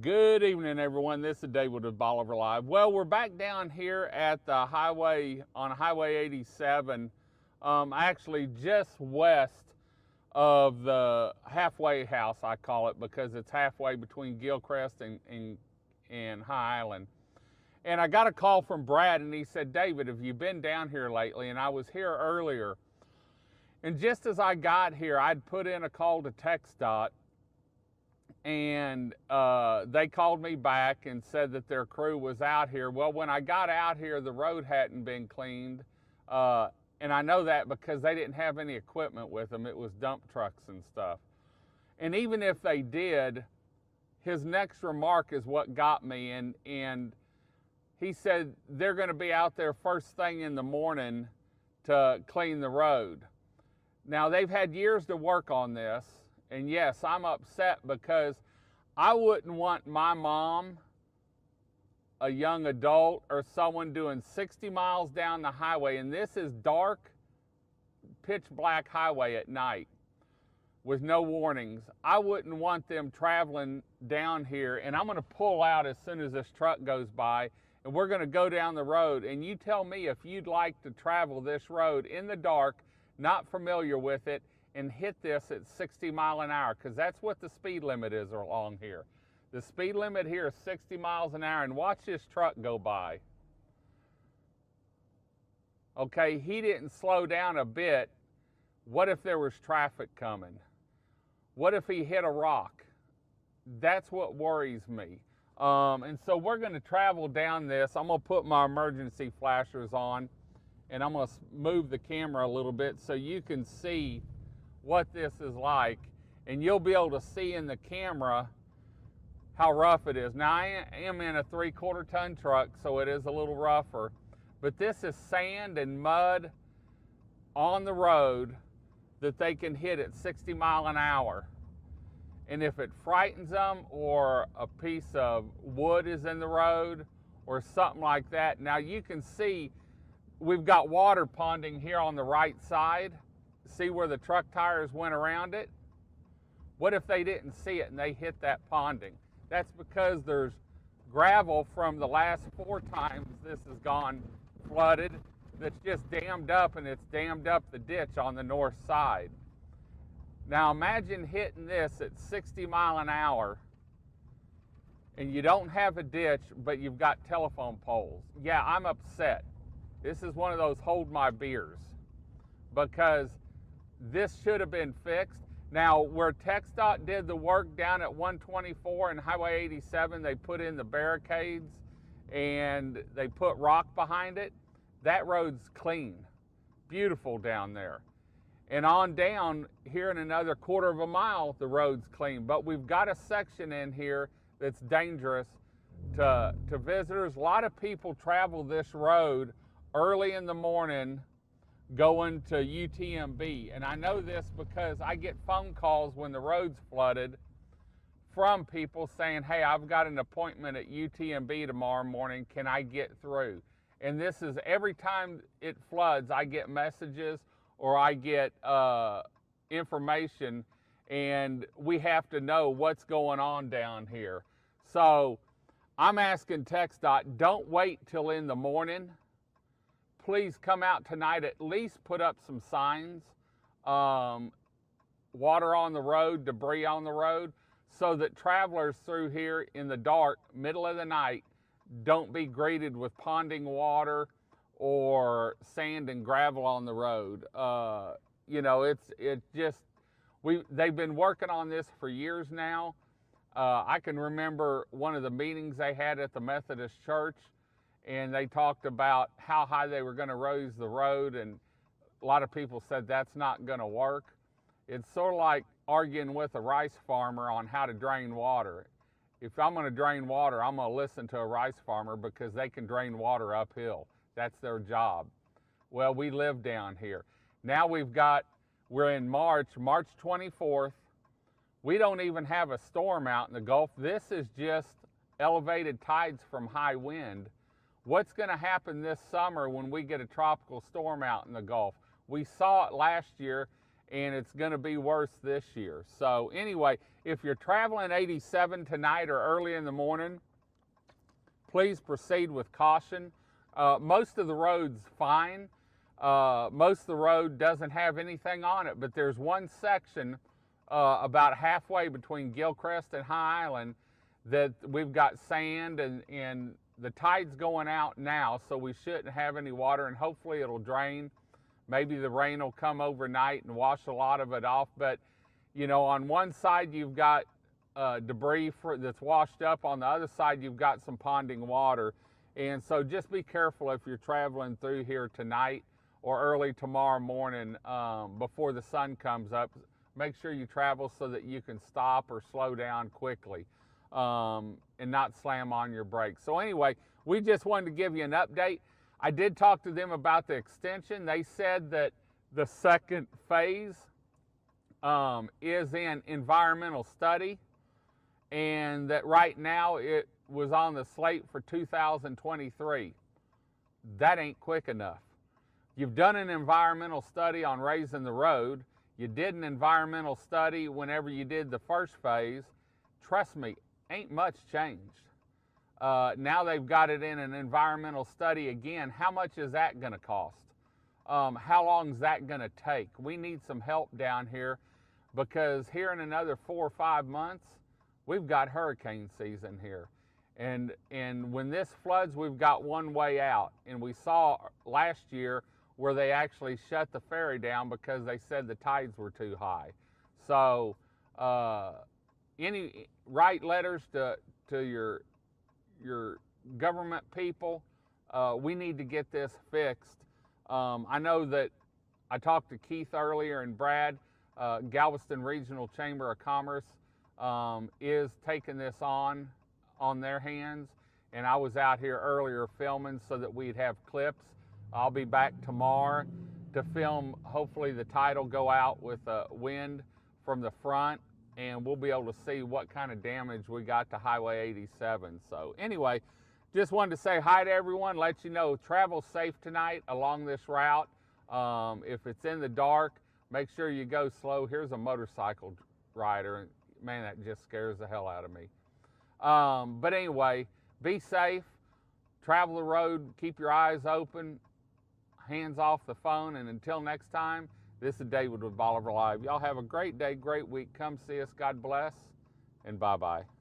Good evening, everyone. This is David with Bolivar Live. Well, we're back down here at the highway on Highway 87, actually just west of the halfway house, I call it, because it's halfway between Gilchrist and High Island. And I got a call from Brad, and he said, David, have you been down here lately? And I was here earlier. And just as I got here, I'd put in a call to TxDot, and they called me back and said that their crew was out here. Well, when I got out here, the road hadn't been cleaned, and I know that because they didn't have any equipment with them. It was dump trucks and stuff. And even if they did, his next remark is what got me, and he said they're going to be out there first thing in the morning to clean the road. Now, they've had years to work on this. And yes, I'm upset because I wouldn't want my mom, a young adult, or someone doing 60 miles down the highway, and this is dark, pitch black highway at night with no warnings. I wouldn't want them traveling down here, and I'm going to pull out as soon as this truck goes by, and we're going to go down the road, and you tell me if you'd like to travel this road in the dark, not familiar with it, and hit this at 60 miles an hour, because that's what the speed limit is along here. The speed limit here is 60 miles an hour, and watch this truck go by. Okay, he didn't slow down a bit. What if there was traffic coming? What if he hit a rock? That's what worries me. And so we're going to travel down this. I'm going to put my emergency flashers on, and I'm going to move the camera a little bit so you can see what this is like, and you'll be able to see in the camera how rough it is. Now, I am in a 3/4 ton truck, so it is a little rougher, but this is sand and mud on the road that they can hit at 60 miles an hour. And if it frightens them, or a piece of wood is in the road or something like that, now you can see we've got water ponding here on the right side. See where the truck tires went around it? What if they didn't see it and they hit that ponding? That's because there's gravel from the last 4 times this has gone flooded that's just dammed up, and it's dammed up the ditch on the north side. Now imagine hitting this at 60 miles an hour, and you don't have a ditch, but you've got telephone poles. Yeah, I'm upset. This is one of those hold my beers, because this should have been fixed. Now, where TxDot did the work down at 124 and Highway 87, they put in the barricades and they put rock behind it. That road's clean, beautiful down there. And on down here in another 1/4 mile, the road's clean. But we've got a section in here that's dangerous to visitors. A lot of people travel this road early in the morning going to UTMB, and I know this because I get phone calls when the road's flooded from people saying, hey, I've got an appointment at UTMB tomorrow morning, can I get through? And this is every time it floods, I get messages or I get information, and we have to know what's going on down here. So I'm asking TxDot, don't wait till in the morning. Please come out tonight, at least put up some signs, water on the road, debris on the road, so that travelers through here in the dark, middle of the night, don't be greeted with ponding water or sand and gravel on the road. You know, they've been working on this for years now. I can remember one of the meetings they had at the Methodist Church, and they talked about how high they were going to raise the road, and a lot of people said that's not going to work. It's sort of like arguing with a rice farmer on how to drain water. If I'm going to drain water, I'm going to listen to a rice farmer because they can drain water uphill. That's their job. Well, we live down here. Now we're in March 24th. We don't even have a storm out in the Gulf. This is just elevated tides from high wind. What's going to happen this summer when we get a tropical storm out in the Gulf? We saw it last year, and it's going to be worse this year. So anyway, if you're traveling 87 tonight or early in the morning, please proceed with caution. Most of the road's fine. Most of the road doesn't have anything on it, but there's one section about halfway between Gilcrest and High Island that we've got sand, and the tide's going out now, so we shouldn't have any water, and hopefully it'll drain. Maybe the rain will come overnight and wash a lot of it off, but you know, on one side you've got debris that's washed up. On the other side you've got some ponding water, and so just be careful if you're traveling through here tonight or early tomorrow morning before the sun comes up. Make sure you travel so that you can stop or slow down quickly and not slam on your brakes. So anyway, we just wanted to give you an update. I did talk to them about the extension. They said that the second phase is in environmental study, and that right now it was on the slate for 2023. That ain't quick enough. You've done an environmental study on raising the road. You did an environmental study whenever you did the first phase. Trust me, ain't much changed. Now they've got it in an environmental study again. How much is that going to cost? How long is that going to take? We need some help down here, because here in another 4 or 5 months, we've got hurricane season here. And when this floods, we've got one way out. And we saw last year where they actually shut the ferry down because they said the tides were too high. So write letters to your government people. We need to get this fixed. I know that I talked to Keith earlier and Brad. Galveston Regional Chamber of Commerce is taking this on their hands, and I was out here earlier filming so that we'd have clips. I'll be back tomorrow to film. Hopefully the tide will go out with wind from the front, and we'll be able to see what kind of damage we got to Highway 87. So anyway, just wanted to say hi to everyone, let you know travel safe tonight along this route. If it's in the dark, make sure you go slow. Here's a motorcycle rider, and man, that just scares the hell out of me. But anyway, be safe, travel the road, keep your eyes open, hands off the phone, and until next time, this is David with Bolivar Live. Y'all have a great day, great week. Come see us. God bless, and bye-bye.